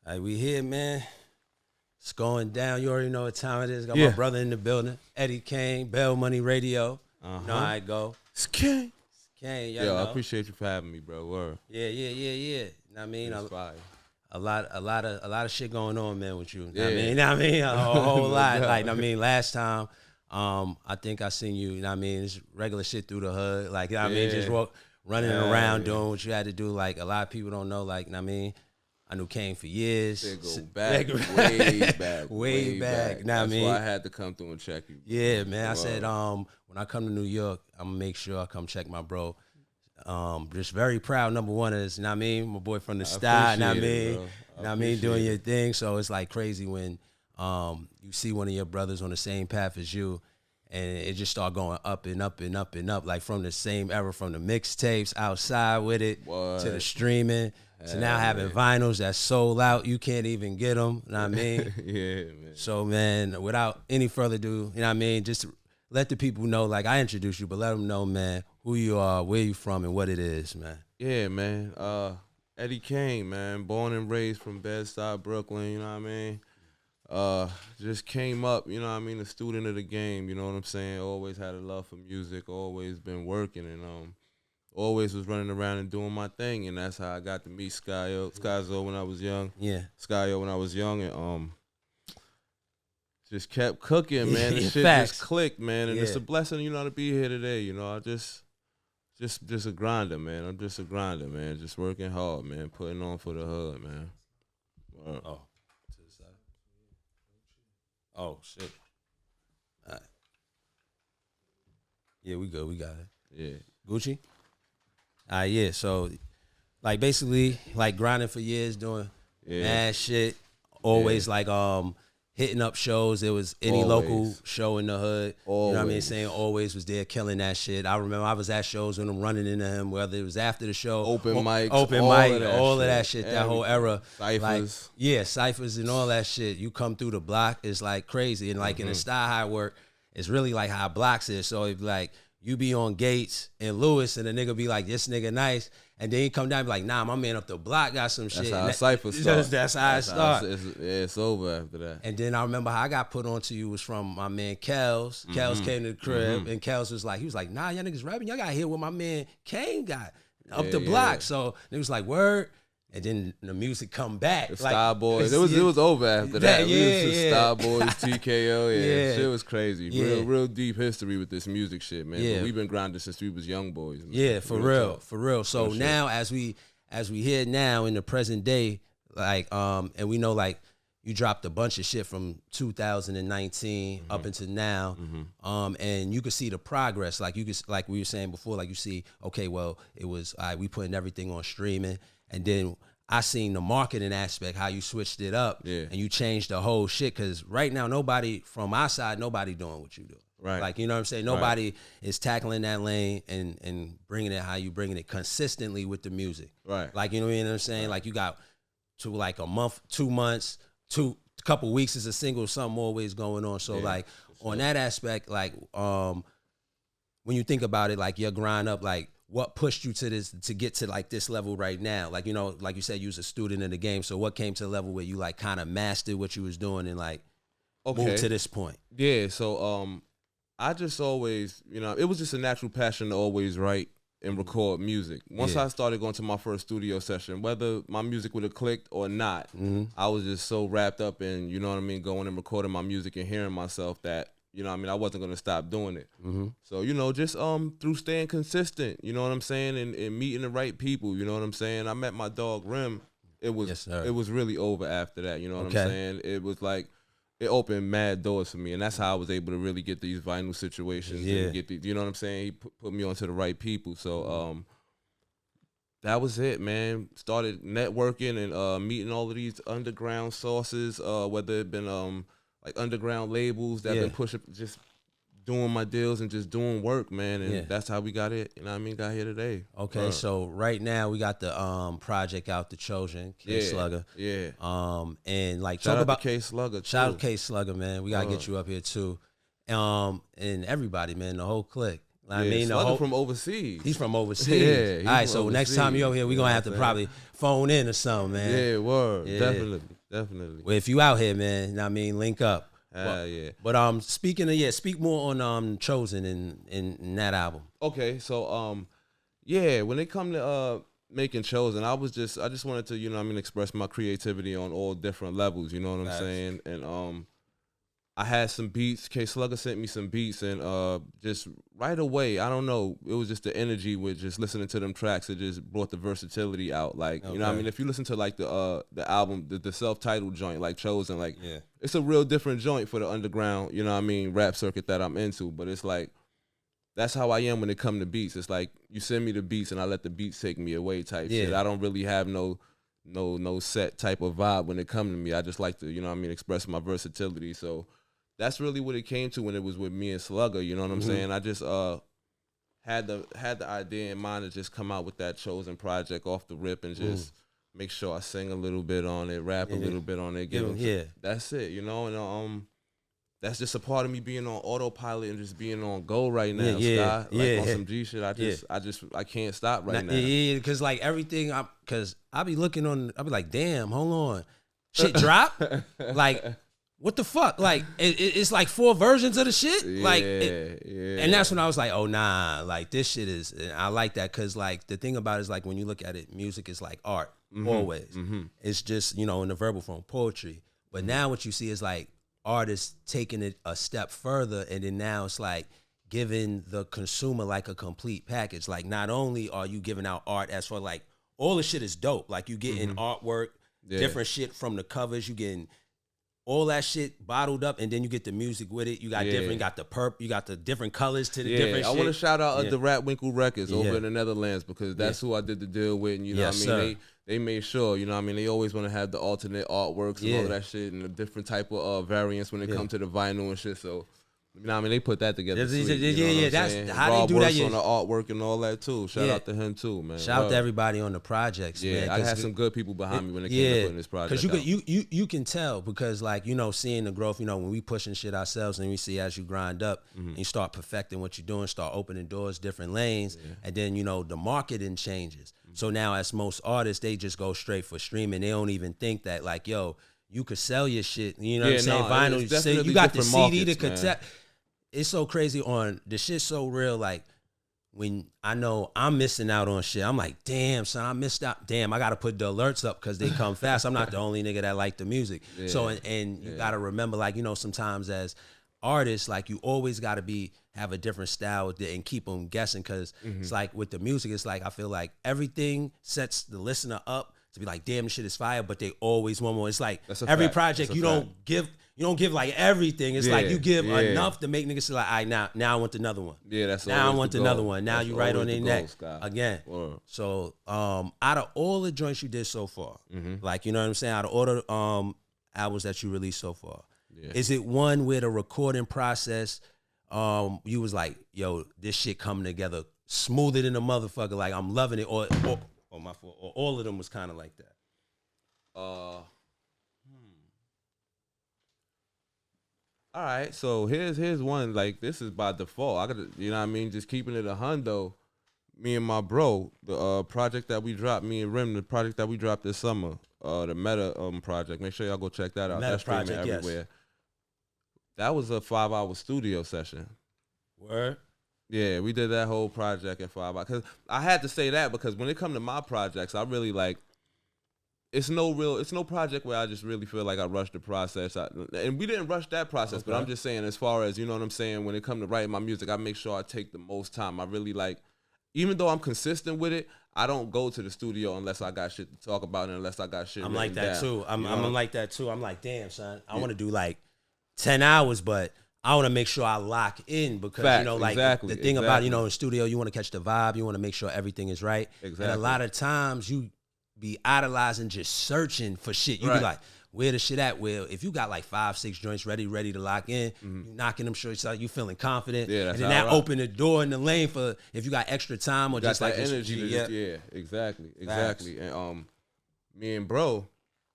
All right, we here, man. It's going down. You already know what time it is. Got Yeah. my brother in the building, Eddie Kaine, Bell Money Radio. You know how I go. It's Kaine. Kaine, Yo, know. I appreciate you for having me, bro. Word. Yeah. You know what I mean? It's fire. A lot of shit going on, man, with you. Yeah. You know what I mean? A whole No lot. doubt. Like, I mean, last time, I think I seen you, you know what I mean? It's regular shit through the hood. Like, you know what I mean? Just running around doing what you had to do. Like, a lot of people don't know, like, you know what I mean? I knew Kaine for years. They go back, way back. Way back. You know what I That's mean? why I had to come through and check you. Yeah, man. I said, when I come to New York, I'm gonna make sure I come check my bro. Just very proud. Number one is, you know what I mean? My boy from the style, you know what I mean? You know what I mean? Doing your thing. So it's like crazy when you see one of your brothers on the same path as you, and it just start going up and up and up and up, like from the same era, from the mixtapes outside with it to the streaming. So now having vinyls that sold out, you can't even get them. You know what I mean? Yeah, man. So, man, without any further ado, you know what I mean? Just let the people know, like I introduced you, but let them know, man, who you are, where you from, and what it is, man. Yeah, man. Eddie Kaine, man. Born and raised from Bed-Stuy, Brooklyn, you know what I mean? Just came up, you know what I mean, a student of the game, you know what I'm saying? Always had a love for music, always been working, and always was running around and doing my thing, and that's how I got to meet Skyzo when I was young. Yeah. Skyo when I was young, and just kept cooking, man. The shit Facts. just clicked, man, and it's a blessing, you know, to be here today. You know, I just a grinder, man. I'm just a grinder, man. Just working hard, man. Putting on for the hood, man. Oh, to the side. Oh shit. All right. Yeah, we good. We got it. Yeah. Gucci. Yeah. So, like, basically, like grinding for years, doing mad shit. Always like hitting up shows. There was any local show in the hood. You know what I mean? Saying always was there killing that shit. I remember I was at shows when I'm running into him, whether it was after the show, Open mics, all of that shit, that whole era. Ciphers. Like, ciphers and all that shit. You come through the block, it's like crazy. And like in the style how I work, it's really like how blocks is. So if like you be on Gates and Lewis and the nigga be like, this nigga nice. And then you come down and be like, nah, my man up the block got some shit. That's how Cypher starts. That's how it starts. It's over after that. And then I remember how I got put on to you was from my man Kels. Kels came to the crib and Kels was like, nah, y'all niggas rapping. Y'all got to hear what my man Kaine got up the block. So it was like, word. And then the music come back. The like, Star Boys. It was over after that. We was just Star Boys, TKO. Shit was crazy. Real deep history with this music shit, man. Yeah. But we've been grinding since we was young boys. Man. Yeah, for real. So now as we hear now in the present day, like and we know like you dropped a bunch of shit from 2019 up until now, and you could see the progress. Like you could, like we were saying before, like you see, okay, well it was we putting everything on streaming. And then I seen the marketing aspect, how you switched it up and you changed the whole shit. Because right now, nobody from our side, nobody doing what you do. Right. Like, you know what I'm saying? Nobody is tackling that lane and bringing it how you bringing it consistently with the music. Right. Like, you know what I'm saying? Like, you got to like a month, 2 months, a couple weeks is a single, something always going on. So, like, on that aspect, like, when you think about it, like, your grind up, like, what pushed you to this to get to like this level right now? Like, you know, like you said, you was a student in the game. So what came to the level where you like kind of mastered what you was doing and like moved to this point? Yeah. So I just always, you know, it was just a natural passion to always write and record music. Once I started going to my first studio session, whether my music would have clicked or not, I was just so wrapped up in, you know what I mean, going and recording my music and hearing myself that, you know what I mean, I wasn't going to stop doing it. So, you know, just through staying consistent, you know what I'm saying, and meeting the right people, you know what I'm saying. I met my dog Rim. It was really over after that, you know what I'm saying. It was like, it opened mad doors for me, and that's how I was able to really get these vinyl situations and get the, you know what I'm saying. He put me onto the right people. So that was it, man. Started networking and meeting all of these underground sources, whether it been like underground labels that been pushing, just doing my deals and just doing work, man. And that's how we got it. You know what I mean? Got here today. Okay, so right now we got the project out, The Chosen, K Slugger. Yeah. And like Shout talk out about to K Slugger. Shout out to K Slugger, man. We gotta get you up here too. And everybody, man, the whole clique. I mean, Slugger from overseas. He's from overseas. Yeah. All right, so next time you over here, we're going to have to probably phone in or something, man. Yeah, word. Yeah. Definitely. Well, if you out here, man, I mean, link up. Yeah. But speaking of, speak more on Chosen in that album. Okay, so when it come to making Chosen, I just wanted to, you know what I mean, express my creativity on all different levels, you know what I'm saying? And I had some beats. K Slugger sent me some beats, and just right away, I don't know, it was just the energy with just listening to them tracks. It just brought the versatility out. Like, you know what I mean? If you listen to like the album, the self-titled joint, like Chosen, like it's a real different joint for the underground, you know what I mean, rap circuit that I'm into. But it's like, that's how I am when it come to beats. It's like you send me the beats and I let the beats take me away type shit. I don't really have no set type of vibe when it come to me. I just like to, you know what I mean, express my versatility. So that's really what it came to when it was with me and Slugger, you know what I'm saying? I just had the idea in mind to just come out with that Chosen project off the rip and just make sure I sing a little bit on it, rap a little bit on it. That's it, you know? And that's just a part of me being on autopilot and just being on go right now, Sky. Like on some G shit, I can't stop right now. Yeah, because like everything, because I be looking on, I be like, damn, hold on. Shit drop? Like, what the fuck? Like, it's like 4 versions of the shit? And that's when I was like, oh, nah, like this shit is, I like that because like the thing about it is like when you look at it, music is like art, always. It's just, you know, in the verbal form, poetry. But now what you see is like, artists taking it a step further, and then now it's like giving the consumer like a complete package. Like not only are you giving out art as for like all the shit is dope, like you getting artwork, different shit from the covers, you getting all that shit bottled up, and then you get the music with it. You got different, you got the you got the different colors to the different shit. I want to shout out the Ratwinkle Records over in the Netherlands because that's who I did the deal with, and you know what I mean? They made sure, you know what I mean? They always want to have the alternate artworks and all of that shit and the different type of variants when it comes to the vinyl and shit. So, you know what I mean? They put that together. That's how Rob they do that. On the artwork and all that too. Shout out to him too, man. Shout out to everybody on the projects, man. I had some good people behind me when it came to putting this project because you can tell because like, you know, seeing the growth, you know, when we pushing shit ourselves and we see as you grind up and you start perfecting what you're doing, start opening doors, different lanes, and then, you know, the marketing changes. So now as most artists, they just go straight for streaming. They don't even think that like, yo, you could sell your shit. You know what I'm saying? Vinyl, you got the CD to contest. It's so crazy on the shit so real. Like when I know I'm missing out on shit, I'm like, damn, son, I missed out. Damn, I got to put the alerts up because they come fast. I'm not the only nigga that like the music. So, and you got to remember, like, you know, sometimes as artists, like you always got to have a different style and keep them guessing because it's like with the music, it's like I feel like everything sets the listener up to be like, damn, this shit is fire, but they always want more. It's like every project you don't give like everything. It's like you give enough to make niggas say like, all right, now I want another one. Yeah, that's now I want another one. Now that's you right on their neck Scott. again. Word. So out of all the joints you did so far, like you know what I'm saying, out of all the albums that you released so far, is it one where the recording process you was like, yo, this shit coming together smoother than a motherfucker, like I'm loving it, or my fault, or all of them was kind of like that? All right, so here's one, like this is by default. I gotta, you know what I mean, just keeping it a hundo. Me and my bro, the project that we dropped, me and Rim, the project that we dropped this summer, the Meta project. Make sure y'all go check that out. Meta That's streaming project, everywhere. Yes. That was a 5-hour studio session. Word. Yeah, we did that whole project in 5 hours. Cause I had to say that because when it come to my projects, I really like. It's no project where I just really feel like I rushed the process. And we didn't rush that process, but I'm just saying as far as, you know what I'm saying, when it come to writing my music, I make sure I take the most time. I really like, even though I'm consistent with it, I don't go to the studio unless I got shit to talk about and unless I got shit I'm like that down. too. I'm like that too. I'm like, damn, son, I want to do like 10 hours, but I want to make sure I lock in because, you know, like the thing about, you know, in studio, you want to catch the vibe. You want to make sure everything is right. Exactly. And a lot of times you be idolizing, just searching for shit. You be like, where the shit at? Well, if you got like 5-6 joints ready to lock in, you knocking them shorts out, you feeling confident. Yeah, and then that open the door in the lane for if you got extra time or just like energy. Exactly. And me and bro,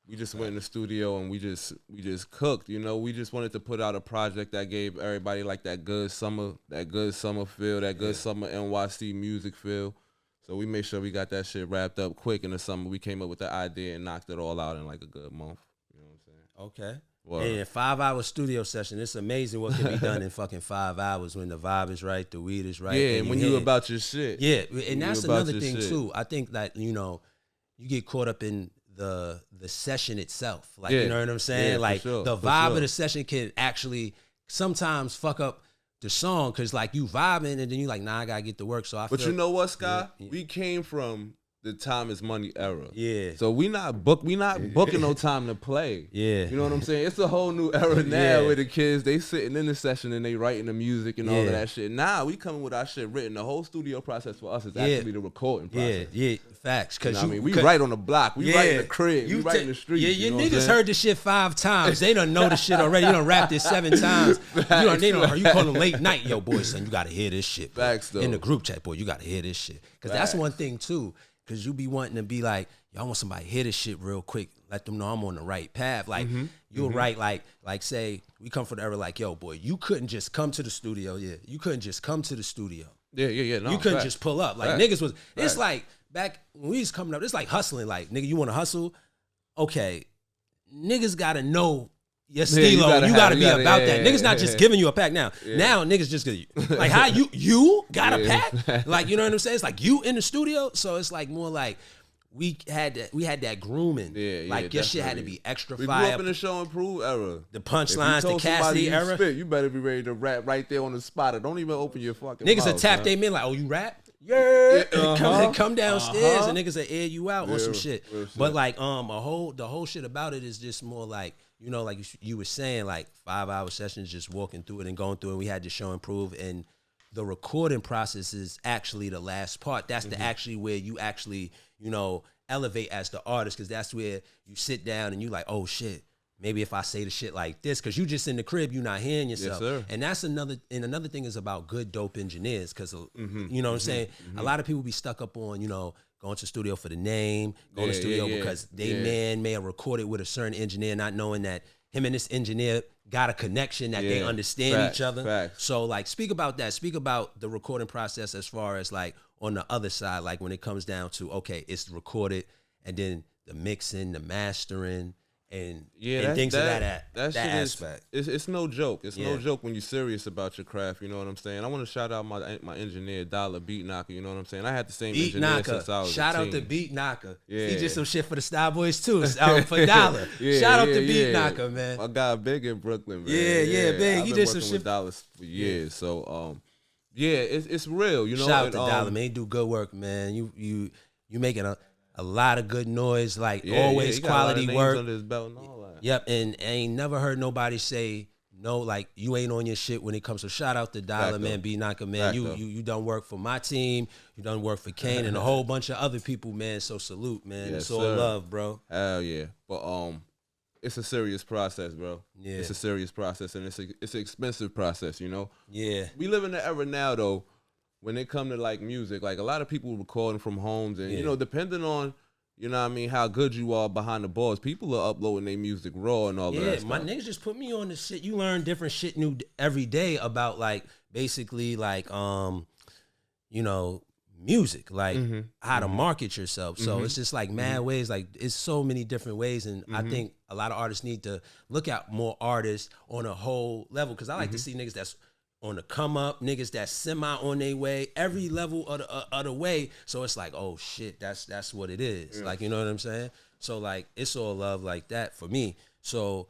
We just went in the studio and we just cooked. You know, we just wanted to put out a project that gave everybody like that good summer feel, that good summer NYC music feel. So we made sure we got that shit wrapped up quick in the summer. We came up with the idea and knocked it all out in like a good month. You know what I'm saying? Okay. Well, And 5-hour studio session. It's amazing what can be done in fucking 5 hours when the vibe is right, the weed is right. Yeah, and when you about your shit. Yeah, and that's another thing too. I think that, you know, you get caught up in the session itself. Like, you know what I'm saying? Yeah, like sure, the vibe of the session can actually sometimes fuck up the song, because like you vibing and then you like, nah, I gotta get to work. So But you know what, Sky? We came from the time is money era. Yeah. So we not booking no time to play. Yeah. You know what I'm saying? It's a whole new era now where the kids, they sitting in the session and they writing the music and all of that shit. Now we coming with our shit written. The whole studio process for us is actually the recording process. Yeah, facts. Cause you know what I mean, we write on the block, we write in the crib, we write in the streets. Yeah, your niggas heard the shit 5 times. They don't know the shit already. You done rapped it 7 times. You call them late night. Yo, boy, son, you gotta hear this shit. Bro. Facts though. In the group chat, boy, you gotta hear this shit. Cause that's one thing too. Cause you be wanting to be like, y'all want somebody to hear this shit real quick. Let them know I'm on the right path. Like you'll write like say we come from the era like, yo, boy, you couldn't just come to the studio. Yeah, you couldn't just come to the studio. Yeah. No, you couldn't just pull up. Like niggas was. It's like back when we was coming up. It's like hustling. Like nigga, you want to hustle? Okay, niggas gotta know your stilo. You gotta be about that. Niggas not just giving you a pack now. Now niggas just like how you got a pack. Like you know what I'm saying? It's like you in the studio. So it's like more like. We had that grooming. Like your shit had to be extra fire. We grew up in the Show and Prove era. The punchlines, the Cassidy era. Spit, you better be ready to rap right there on the spot. Or don't even open your fucking niggas mouth. Niggas will tap their men like, oh, you rap? Yeah. Come downstairs and niggas will air you out on some shit. But like the whole shit about it is just more like, you know, like you were saying, like 5-hour sessions, just walking through it and going through it. And we had to Show and Prove, and the recording process is actually the last part. That's the actually where you actually, you know, elevate as the artist, because that's where you sit down and you like, oh shit, maybe if I say the shit like this, because you just in the crib, you not hearing yourself. Yes, sir. And that's another thing is about good dope engineers, because you know what I'm saying? A lot of people be stuck up on, you know, going to the studio for the name, going to the studio because man may have recorded with a certain engineer, not knowing that him and this engineer got a connection, that they understand each other. Facts. So like speak about that. Speak about the recording process as far as like on the other side, like when it comes down to, okay, it's recorded and then the mixing, the mastering, and things of that aspect. It's no joke. It's no joke when you're serious about your craft. You know what I'm saying? I want to shout out my engineer, Dollar Beat Knocker. You know what I'm saying? I had the same engineer since I was Shout a out teen. to Beat Knocker. Yeah. He did some shit for the Style Boys too. For Dollar. Shout out to Beat Knocker, man. My guy Big in Brooklyn, man. Yeah, Big. He did some shit with Dollar for years. So it's real. You know. Shout out to Dollar, man. He do good work, man. You making a lot of good noise, like always quality work. Under his belt and all that. Yep, and I ain't never heard nobody say no, like you ain't on your shit when it comes to. Shout out to Dollar, man, B Knocker, man. You done work for my team, you done work for Kaine and a whole bunch of other people, man. So salute, man. It's all love, bro. Hell yeah. But it's a serious process, bro. Yeah. It's a serious process, and it's an expensive process, you know? Yeah. We live in the era now though, when it come to like music, like a lot of people recording from homes, and you know, depending on, you know what I mean, how good you are behind the boards, people are uploading their music raw and all that stuff. Yeah, my niggas just put me on the shit. You learn different shit new every day about like basically like you know, music, like how to market yourself. So it's just like mad ways, like it's so many different ways, and I think a lot of artists need to look at more artists on a whole level, because I like to see niggas that's on the come up, niggas that's semi on their way, every level of the way. So it's like, oh shit, that's what it is. Like, you know what I'm saying? So like, it's all love like that for me. So,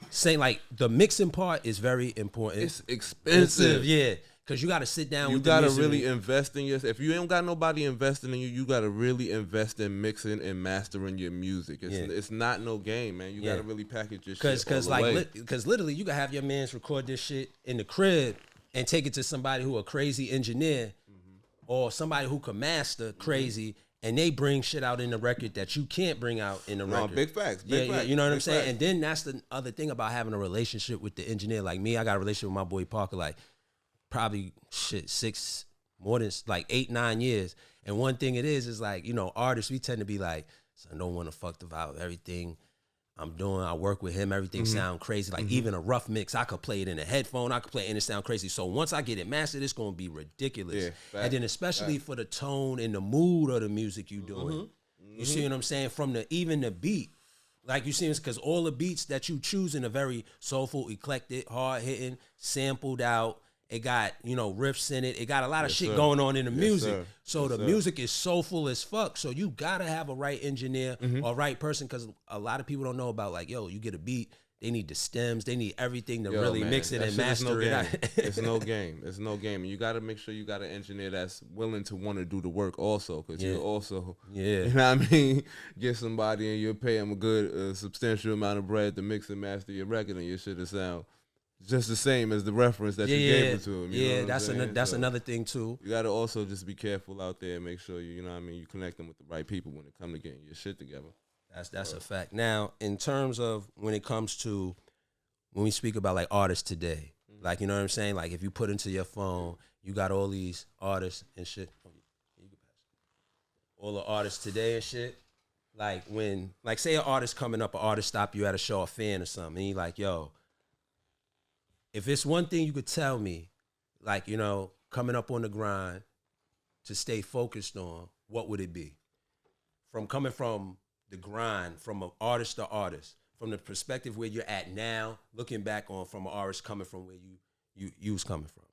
saying like the mixing part is very important. It's expensive. Yeah. Cause you gotta sit down. You with gotta the really invest in yourself. If you ain't got nobody investing in you, you gotta really invest in mixing and mastering your music. It's not no game, man. You gotta really package your shit. Cause literally, you gotta have your mans record this shit in the crib and take it to somebody who a crazy engineer or somebody who can master crazy, and they bring shit out in the record that you can't bring out in the record. Big facts. Big facts. You know what I'm saying? And then that's the other thing about having a relationship with the engineer. Like me, I got a relationship with my boy Parker. Like, probably more than like 8-9 years. And one thing it is like, you know, artists, we tend to be like So I don't want to fuck about everything I'm doing. I work with him. Everything sound crazy. Like even a rough mix, I could play it in a headphone. I could play it and it sound crazy. So once I get it mastered, it's gonna be ridiculous. And then especially for the tone and the mood of the music you doing. You see what I'm saying? From even the beat. Like you see this, because all the beats that you choosing are very soulful, eclectic, hard hitting, sampled out. It got, riffs in it. It got a lot of shit going on in the music. So the music is soulful as fuck. So you gotta have a right engineer or right person, because a lot of people don't know about, like, yo, you get a beat, they need the stems, they need everything to really mix it and master it out. It's no game. It's no game. You gotta make sure you got an engineer that's willing to want to do the work also, because you also, you know what I mean, get somebody and you'll pay them a good, substantial amount of bread to mix and master your record, and your shit will sound just the same as the reference that you gave it to him. You know that's another thing too. You got to also just be careful out there and make sure you know what I mean, you connect them with the right people when it come to getting your shit together. That's a fact. Now, in terms of when it comes to when we speak about like artists today, like, you know what I'm saying? Like if you put into your phone, you got all these artists and shit. All the artists today and shit. Like when, like say an artist coming up, an artist stop you at a show, a fan or something, and he like, yo, if it's one thing you could tell me, like, coming up on the grind to stay focused on, what would it be? From coming from the grind, from an artist to artist, from the perspective where you're at now, looking back on from an artist coming from where you was coming from.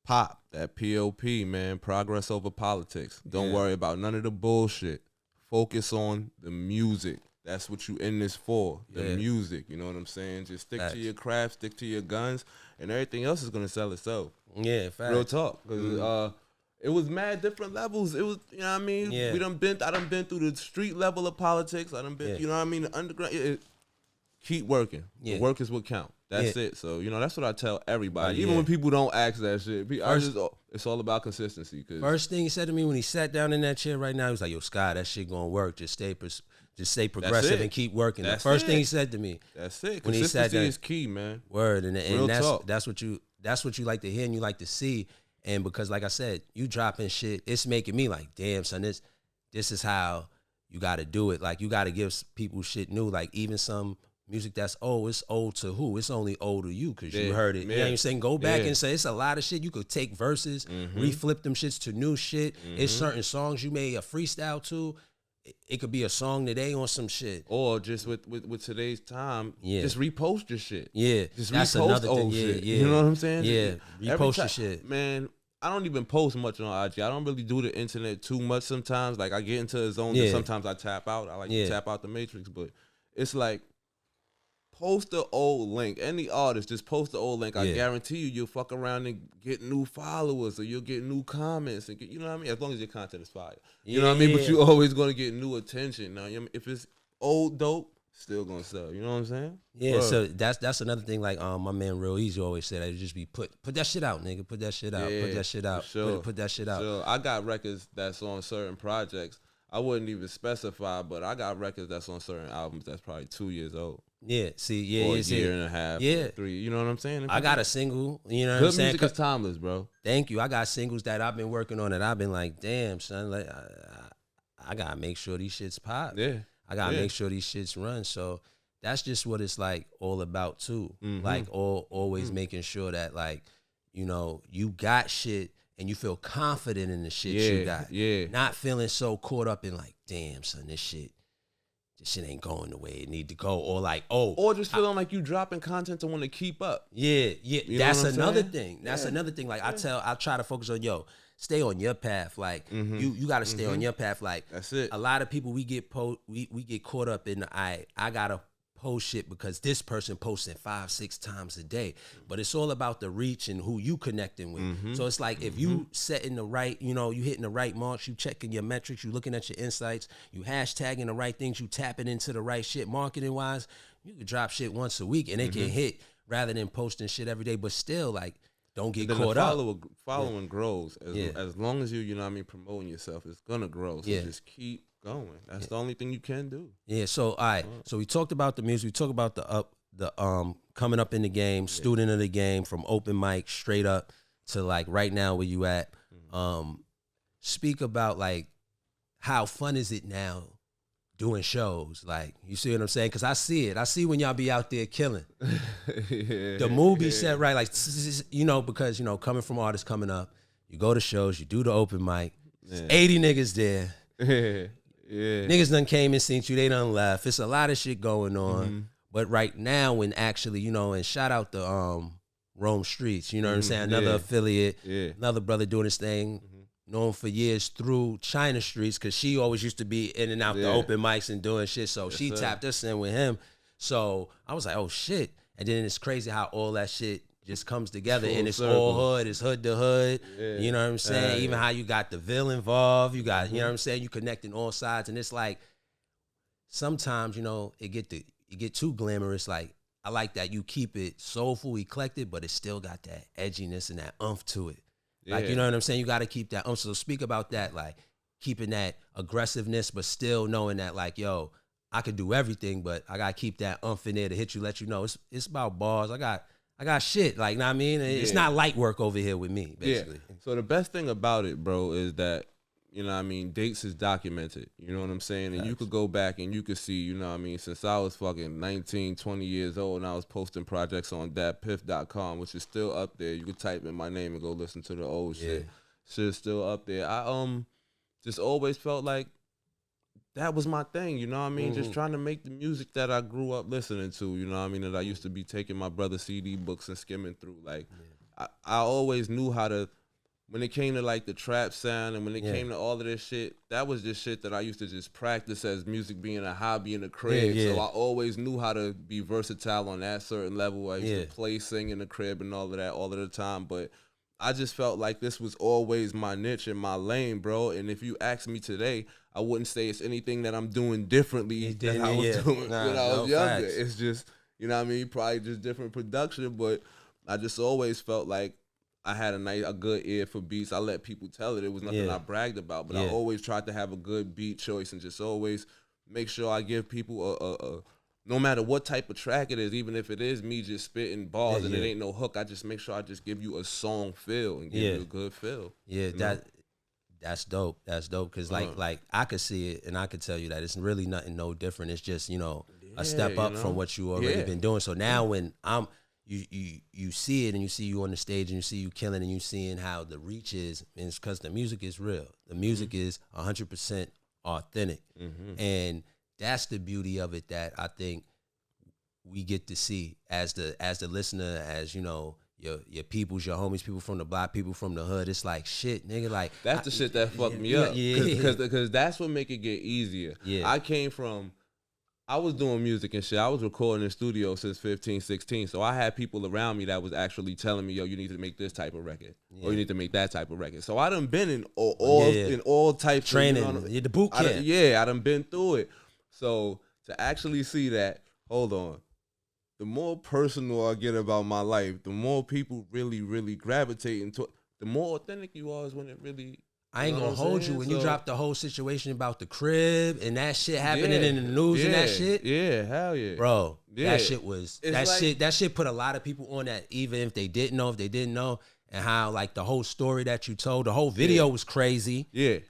Pop, that POP, man, progress over politics. Don't worry about none of the bullshit. Focus on the music. That's what you in this for, the music, you know what I'm saying? Just stick to your craft, stick to your guns, and everything else is going to sell itself. Yeah, facts. Real talk. Because it was mad different levels. It was, you know what I mean? Yeah. I done been through the street level of politics. I done been, you know what I mean? The underground. Keep working. The work is what count. That's it. So, that's what I tell everybody. Even when people don't ask that shit. It's all about consistency. Cause first thing he said to me when he sat down in that chair right now, he was like, yo, Scott, that shit going to work. Just stay progressive and keep working. The first thing he said to me. That's it. When he sat down, is key, man. Word. And that's what you like to hear and you like to see. And because, like I said, you dropping shit, it's making me like, damn, son, this is how you got to do it. Like, you got to give people shit new. Like, even some music that's old, it's old to who? It's only old to you because you heard it. You know what I'm saying? Go back and say, it's a lot of shit. You could take verses, reflip them shits to new shit. It's certain songs you made a freestyle to. It could be a song today on some shit. Or just with today's time, just repost your shit. Yeah. Just that's repost another old thing. shit. You know what I'm saying? Yeah. Repost your shit. Man, I don't even post much on IG. I don't really do the internet too much sometimes. Like, I get into a zone and sometimes I tap out. I like to tap out the matrix. But it's like, post the old link. Any artist, just post the old link. I guarantee you'll fuck around and get new followers, or you'll get new comments, and you know what I mean. As long as your content is fire, you know what I mean. But you're always gonna get new attention. Now, if it's old dope, still gonna sell. You know what I'm saying? Yeah. Bro. So that's another thing. Like my man Real Easy always said, that it just be put that shit out, nigga. Put that shit out. Put that shit out. Sure. Put that shit out. Sure. I got records that's on certain projects. I wouldn't even specify, but I got records that's on certain albums that's probably 2 years old. Yeah, see, or a year and a half, 3. You know what I'm saying? I got a single. You know what I'm saying? Good music is timeless, bro. Thank you. I got singles that I've been working on that I've been like, damn, son, like, I gotta make sure these shits pop. Yeah, I gotta make sure these shits run. So that's just what it's like all about too. Like always making sure that, like, you got shit and you feel confident in the shit you got. Yeah. Not feeling so caught up in like, damn, son, this shit ain't going the way it need to go, or like, or just feeling like you dropping content to want to keep up. Yeah. That's another thing. That's another thing. Like I try to focus on, stay on your path. Like you got to stay on your path. Like that's it. A lot of people we get caught up in I gotta post shit because this person posting 5-6 times a day, but it's all about the reach and who you connecting with. So it's like if you setting the right, you hitting the right marks, you checking your metrics, you looking at your insights, you hashtagging the right things, you tapping into the right shit marketing wise, you can drop shit once a week and it can hit rather than posting shit every day. But still, like, don't get caught up. Following grows as long as you know what I mean, promoting yourself, it's gonna grow. So just keep going. That's the only thing you can do. Yeah. So all right. So we talked about the music. We talked about the coming up in the game, student of the game, from open mic straight up to like right now where you at. Speak about like how fun is it now doing shows? Like, you see what I'm saying? Because I see it. I see when y'all be out there killing. The mood be set right, like, you know, because, you know, coming from artists coming up, you go to shows, you do the open mic, 80 niggas there. Niggas done came and seen you, they done left. It's a lot of shit going on. But right now, when actually, you know, and shout out to Rome Streets, you know what I'm saying? Another affiliate, another brother doing his thing, known for years through China Streets, because she always used to be in and out the open mics and doing shit. So she tapped us in with him. So I was like, oh shit. And then it's crazy how all that shit just comes together and it's all hood, it's hood to hood. You know what I'm saying? Even how you got the Ville involved, you got, you know what I'm saying? You connecting all sides. And it's like, sometimes, you know, it get too glamorous. Like, I like that you keep it soulful, eclectic, but it still got that edginess and that umph to it. Like, you know what I'm saying? You got to keep that umph. So speak about that, like keeping that aggressiveness, but still knowing that, like, yo, I could do everything, but I got to keep that umph in there to hit you, let you know it's about bars. I got shit, like, know what I mean? It's not light work over here with me, basically. So the best thing about it, bro, is that, you know what I mean, dates is documented, you know what I'm saying? And you could go back and you could see, you know what I mean, since I was fucking 19, 20 years old and I was posting projects on datpiff.com, which is still up there. You could type in my name and go listen to the old shit. Shit's still up there. I just always felt like that was my thing, you know what I mean? Just trying to make the music that I grew up listening to, you know what I mean? That I used to be taking my brother's CD books and skimming through. Like, I always knew how to, when it came to like the trap sound and when it came to all of this shit, that was just shit that I used to just practice as music being a hobby in the crib. So I always knew how to be versatile on that certain level. I used to play, sing in the crib and all of that all of the time. But I just felt like this was always my niche and my lane, bro. And if you ask me today, I wouldn't say it's anything that I'm doing differently than I was doing when I was younger. Facts. It's just, you know what I mean, probably just different production. But I just always felt like I had a good ear for beats. I let people tell it. It was nothing I bragged about, but I always tried to have a good beat choice and just always make sure I give people a no matter what type of track it is, even if it is me just spitting bars and it ain't no hook, I just make sure I just give you a song feel and give you a good feel. Yeah, that's dope. That's dope because like I could see it and I could tell you that it's really nothing no different. It's just, you know, a step up from what you already been doing. So now when you see it and you see you on the stage and you see you killing and you seeing how the reach is, and it's because the music is real. The music is 100% authentic. And that's the beauty of it that I think we get to see as the listener, as, you know, your peoples, your homies, people from the block, people from the hood. It's like, shit, nigga, like. That's the shit that fucked me up. Because that's what make it get easier. I was doing music and shit. I was recording in studio since 15, 16. So I had people around me that was actually telling me, yo, you need to make this type of record. Or you need to make that type of record. So I done been in all types training, of, the boot camp. I done been through it. So to actually see that, hold on, the more personal I get about my life, the more people really, really gravitate into it. The more authentic you are is when it really... I ain't gonna hold you when you drop the whole situation about the crib and that shit happening in the news and that shit. Yeah, hell yeah, bro. That shit was that shit put a lot of people on that, even if they didn't know, and how like the whole story that you told, the whole video was crazy. You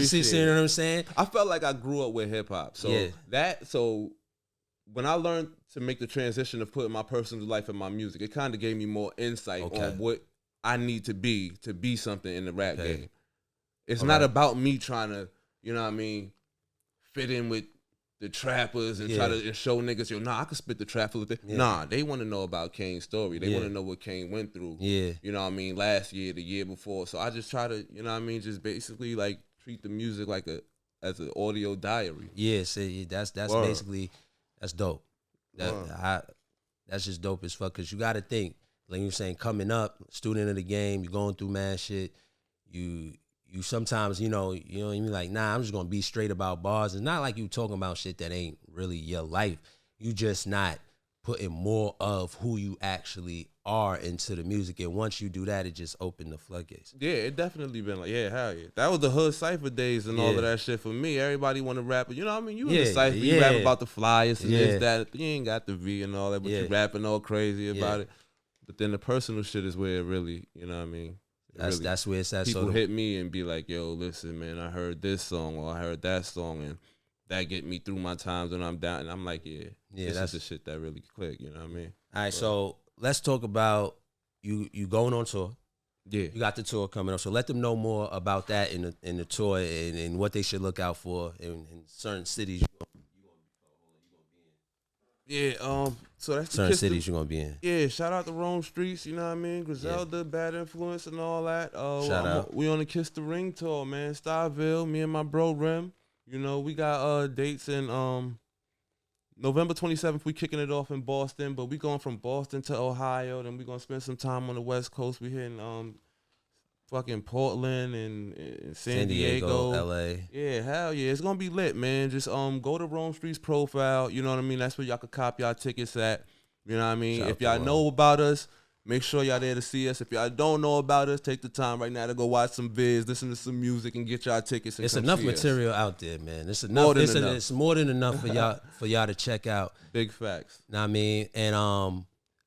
see what I'm saying? I felt like I grew up with hip hop, so when I learned to make the transition of putting my personal life in my music, it kind of gave me more insight on what I need to be something in the rap game. It's not about me trying to, you know what I mean, fit in with the trappers and try to show niggas, yo, nah, I can spit the trap with it. Nah, they want to know about Kaine's story. They want to know what Kaine went through. You know what I mean, last year, the year before. So I just try to, you know what I mean, just basically like treat the music like as an audio diary. That's basically, that's dope. That's just dope as fuck, because you got to think, like you were saying, coming up, student of the game, you're going through mad shit, you sometimes, you know, you mean, like, nah, I'm just gonna be straight about bars. It's not like you talking about shit that ain't really your life. You just not putting more of who you actually are into the music. And once you do that, it just opened the floodgates. Yeah, it definitely been like, hell yeah. That was the hood cypher days and all of that shit for me. Everybody want to rap, you know what I mean? You in the cypher, you rap about the flyers and this, that. You ain't got the V and all that, but you rapping all crazy about it. But then the personal shit is where it really, you know what I mean? That's where it's at. People hit me and be like, "Yo, listen, man, I heard this song or I heard that song, and that get me through my times when I'm down." And I'm like, "Yeah, that's the shit that really click." You know what I mean? All right, so let's talk about you going on tour. Yeah, you got the tour coming up. So let them know more about that in the tour and what they should look out for in certain cities. Yeah, so that's certain cities you're gonna be in. Yeah, shout out to Rome Streets, you know what I mean? Griselda, Bad Influence, and all that. Shout out. We on the Kiss the Ring tour, man. Stuyville, me and my bro Rem. You know, we got dates in November 27th. We kicking it off in Boston, but we going from Boston to Ohio. Then we gonna spend some time on the West Coast. We hitting fucking Portland and San Diego, LA. Yeah, hell yeah. It's gonna be lit, man. Just go to Rome Street's profile. You know what I mean? That's where y'all could cop y'all tickets at. You know what I mean? If y'all know about us, make sure y'all there to see us. If y'all don't know about us, take the time right now to go watch some vids, listen to some music, and get y'all tickets. And it's enough material out there, man. It's enough. It's more than enough for y'all to check out. Big facts. Know what I mean? And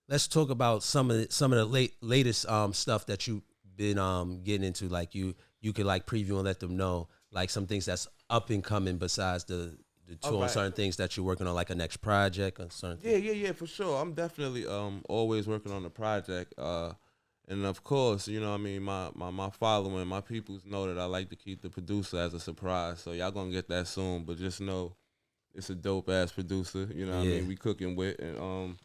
let's talk about some of the latest stuff that you been getting into. Like you could like preview and let them know like some things that's up and coming besides the tour, and certain things that you're working on, like a next project or certain things. Yeah, for sure. I'm definitely always working on a project. And of course, you know what I mean, my following, my peoples know that I like to keep the producer as a surprise. So y'all gonna get that soon, but just know it's a dope ass producer, you know what I mean, we cooking with. And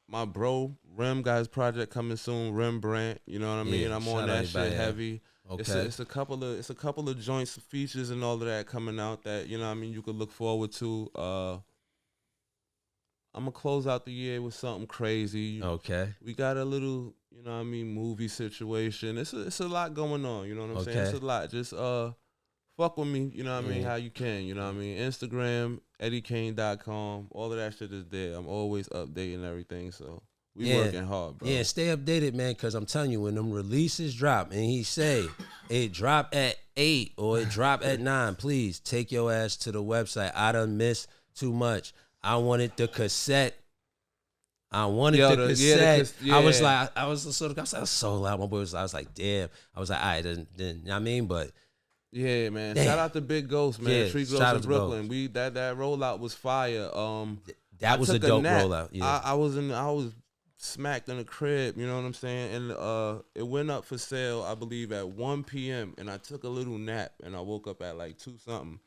my bro Rem got his project coming soon, Rembrandt, you know what I mean? I'm on that shit heavy. Okay. It's a couple of joints, features, and all of that coming out that, you know what I mean, you could look forward to. I'm gonna close out the year with something crazy. Okay. We got a little, you know what I mean, movie situation. It's a lot going on, you know what I'm saying? It's a lot. Just fuck with me, you know what I mean, how you can, you know what I mean? Instagram, EddieKaine.com, all of that shit is there. I'm always updating everything, so we working hard, bro. Yeah, stay updated, man, because I'm telling you, when them releases drop, and he say it drop at 8 or it drop at 9, please take your ass to the website. I done missed too much. I wanted the cassette. I was like, I was so loud. My boy was, I was like, damn. I was like, all right, then, you know what I mean? But yeah, man. Damn. Shout out to Big Ghost, man. Yeah, Tree Ghost in Brooklyn. That rollout was fire. That was a dope rollout. Yeah. I was smacked in the crib, you know what I'm saying? And it went up for sale, I believe, at 1 p.m. And I took a little nap, and I woke up at like 2 something.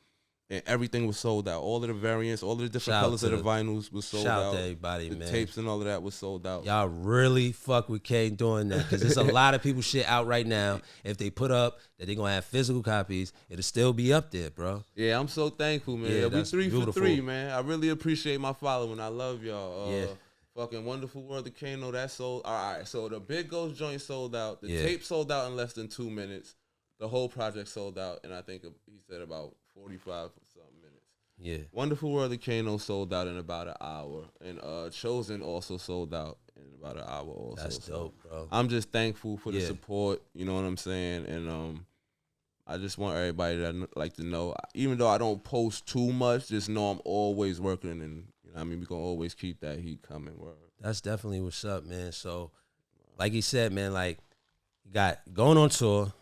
And everything was sold out. All of the variants, all of the different colors of the vinyls was sold out. Shout out to everybody, man. The tapes and all of that was sold out. Y'all really fuck with Kaine doing that, because there's a lot of people shit out right now. If they put up that they're going to have physical copies, it'll still be up there, bro. Yeah, I'm so thankful, man. Yeah, we 3 for 3, man. I really appreciate my following. I love y'all. Fucking Wonderful World of Kaine, that sold. All right, so the Big Ghost joint sold out. The tape sold out in less than 2 minutes. The whole project sold out, and I think he said about 45 or something minutes. Yeah. Wonderful World of Kaine sold out in about an hour. And Chosen also sold out in about an hour also. That's dope, bro. I'm just thankful for the support, you know what I'm saying? And I just want everybody to know, even though I don't post too much, just know I'm always working, and you know what I mean, we gonna always keep that heat coming. Word. That's definitely what's up, man. So like he said, man, like you got going on tour,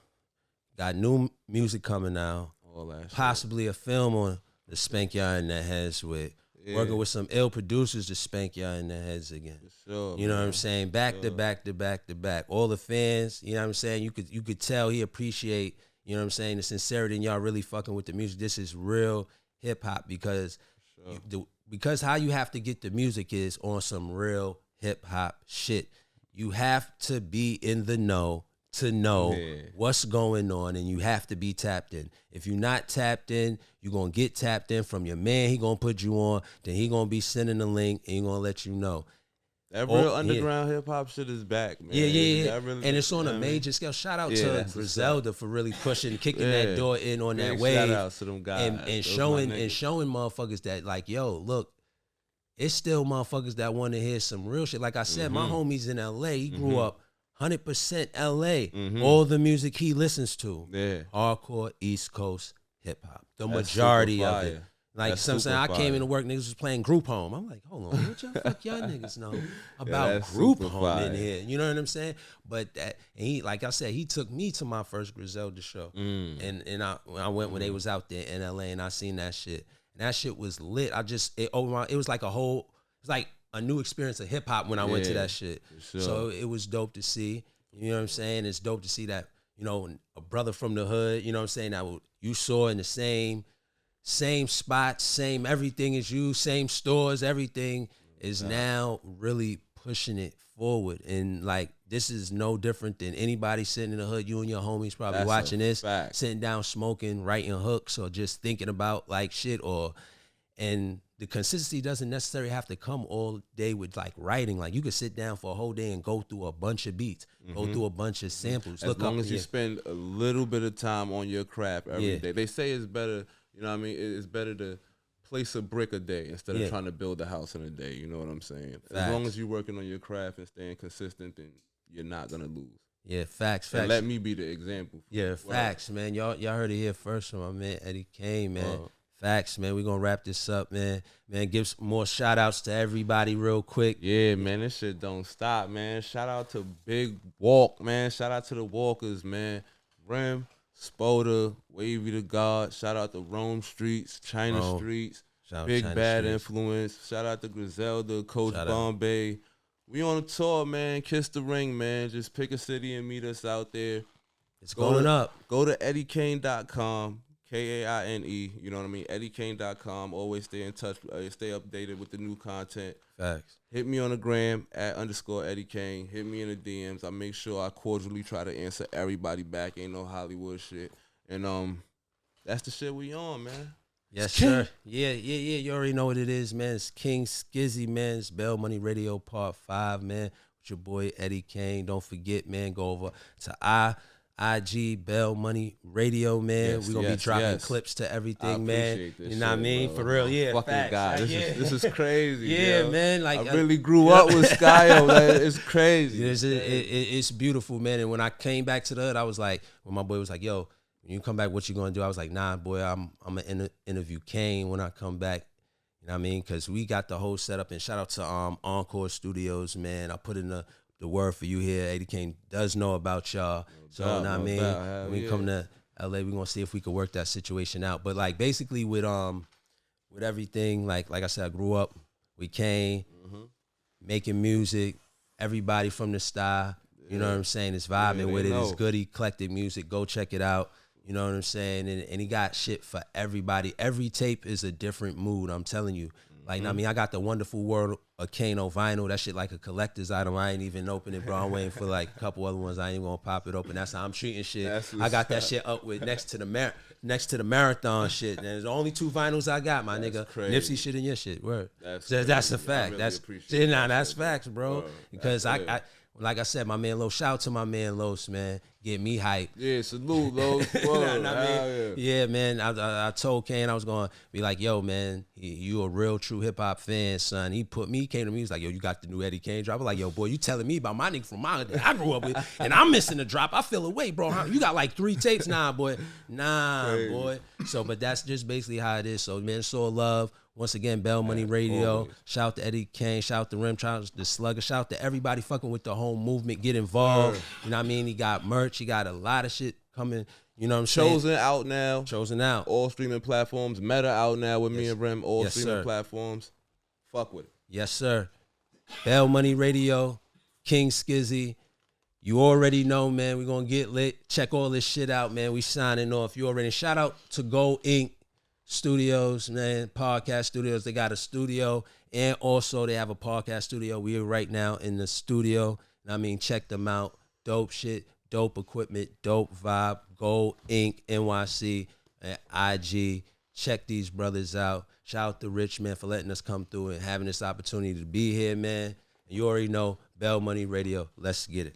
got new music coming out. All that possibly a film on to spank y'all in the heads with. Working with some ill producers to spank y'all in the heads again. For sure, you know what I'm saying? Back to back to back to back. All the fans, you know what I'm saying? You could tell he appreciate, you know what I'm saying, the sincerity, and y'all really fucking with the music. This is real hip hop, because because how you have to get the music is on some real hip hop shit. You have to be in the know to know what's going on, and you have to be tapped in. If you're not tapped in, you're going to get tapped in from your man. He going to put you on, then he going to be sending the link, and he going to let you know. That real underground hip-hop shit is back, man. Yeah. Really, and it's on a major scale. Shout out to Griselda for really pushing, kicking that door in on that wave. Shout out to them guys. And showing motherfuckers that, like, yo, look, it's still motherfuckers that want to hear some real shit. Like I said, my homie's in L.A. He grew up 100% L.A. All the music he listens to, hardcore East Coast hip hop. The majority of it Like, some saying, I came into work, niggas was playing Group Home. I'm like, hold on, what y'all fuck y'all niggas know about Group Home in here? You know what I'm saying? But that, and he, like I said, he took me to my first Griselda show, and I went when they was out there in LA, and I seen that shit, and that shit was lit. It was like a new experience of hip hop when I went to that shit. Sure. So it was dope to see. You know what I'm saying? It's dope to see that, you know, a brother from the hood. You know what I'm saying? That you saw in the same spots, same everything as you, same stores, everything is now really pushing it forward. And like, this is no different than anybody sitting in the hood. You and your homies probably watching this, sitting down smoking, writing hooks, or just thinking about like shit. And the consistency doesn't necessarily have to come all day with like writing. Like, you could sit down for a whole day and go through a bunch of beats, go through a bunch of samples. As long as you spend a little bit of time on your craft every day. They say it's better. You know what I mean? It's better to place a brick a day instead of trying to build a house in a day. You know what I'm saying? Facts. As long as you're working on your craft and staying consistent, then you're not going to lose. Yeah, facts. And let me be the example. Yeah, facts, man. Y'all heard it here first from my man, Eddie Kaine, man. Facts, man. We're going to wrap this up, man. Man, give some more shout-outs to everybody real quick. Yeah, man. This shit don't stop, man. Shout out to Big Walk, man. Shout out to the Walkers, man. Rem, Spoda, Wavy the God. Shout out to Rome Streets, China Streets, Big China Bad Streets. Influence. Shout out to Griselda, Coach Bombay. We on a tour, man. Kiss the ring, man. Just pick a city and meet us out there. It's going up. Go to EddieKaine.com. Kaine, you know what I mean? EddieKaine.com. Always stay in touch, stay updated with the new content. Facts. Hit me on the gram @_Eddie Kaine. Hit me in the DMs. I make sure I cordially try to answer everybody back. Ain't no Hollywood shit. And that's the shit we on, man. Yes, sir. Yeah. You already know what it is, man. It's King Skizzy, man. It's Bell Money Radio Part 5, man. With your boy Eddie Kaine. Don't forget, man, go over to IG Bell Money Radio, man. We're gonna be dropping clips to everything, man. You know what I mean? Bro. For real, yeah. Fucking God, this is crazy. Yeah, man. Like, I really grew up with Skyo. Like, it's crazy. It's beautiful, man. And when I came back to the hood, I was like, when my boy was like, "Yo, when you come back, what you gonna do?" I was like, "Nah, boy, I'm gonna interview Kaine when I come back." You know what I mean? Because we got the whole setup. And shout out to Encore Studios, man. I put in the word for you here. Eddie Kaine does know about y'all. So, you know what I mean? When we come to LA, we're gonna see if we can work that situation out. But like, basically with everything, like I said, I grew up with Kaine, making music, everybody from the style, you know what I'm saying? It's vibing with it. It's good eclectic music. Go check it out. You know what I'm saying? And he got shit for everybody. Every tape is a different mood, I'm telling you. Like, I mean, I got the Wonderful World of Kaine on vinyl. That shit like a collector's item. I ain't even open it, bro. I'm waiting for like a couple other ones. I ain't gonna pop it open. That's how I'm treating shit. I got that shit up with next to the marathon shit. And there's only 2 vinyls I got, my nigga. Crazy. Nipsey shit and your shit. Word. That's a fact. Really that's facts, bro. Because I like I said, my man Los, shout out to my man Los, man. Get me hype. Yeah, salute, Los. Yeah, man. I told Kaine I was going to be like, yo, man, you a real true hip-hop fan, son. He came to me, he was like, yo, you got the new Eddie Kaine drop? I was like, yo, boy, you telling me about my nigga from my that I grew up with, and I'm missing the drop. I feel away, bro. You got like 3 tapes? Nah, boy. Boy. So, but that's just basically how it is. So, man, it's all love. Once again, Bell Money Radio. Always. Shout out to Eddie Kaine. Shout out to Rim. Shout out to the Slugger. Shout out to everybody fucking with the whole movement. Get involved. You know what I mean? He got merch. He got a lot of shit coming. You know what I'm saying? Chosen out now. Chosen out. All streaming platforms. Meta out now with me and Rim. All streaming platforms. Fuck with it. Yes, sir. Bell Money Radio. King Skizzy. You already know, man. We're going to get lit. Check all this shit out, man. We signing off. You already. Shout out to Go Inc. Studios, man, podcast studios. They got a studio, and also they have a podcast studio. We are right now in the studio. I mean, check them out. Dope shit, dope equipment, dope vibe. Gold Inc. NYC and IG. Check these brothers out. Shout out to Rich, man, for letting us come through and having this opportunity to be here, man. And you already know, Bell Money Radio. Let's get it.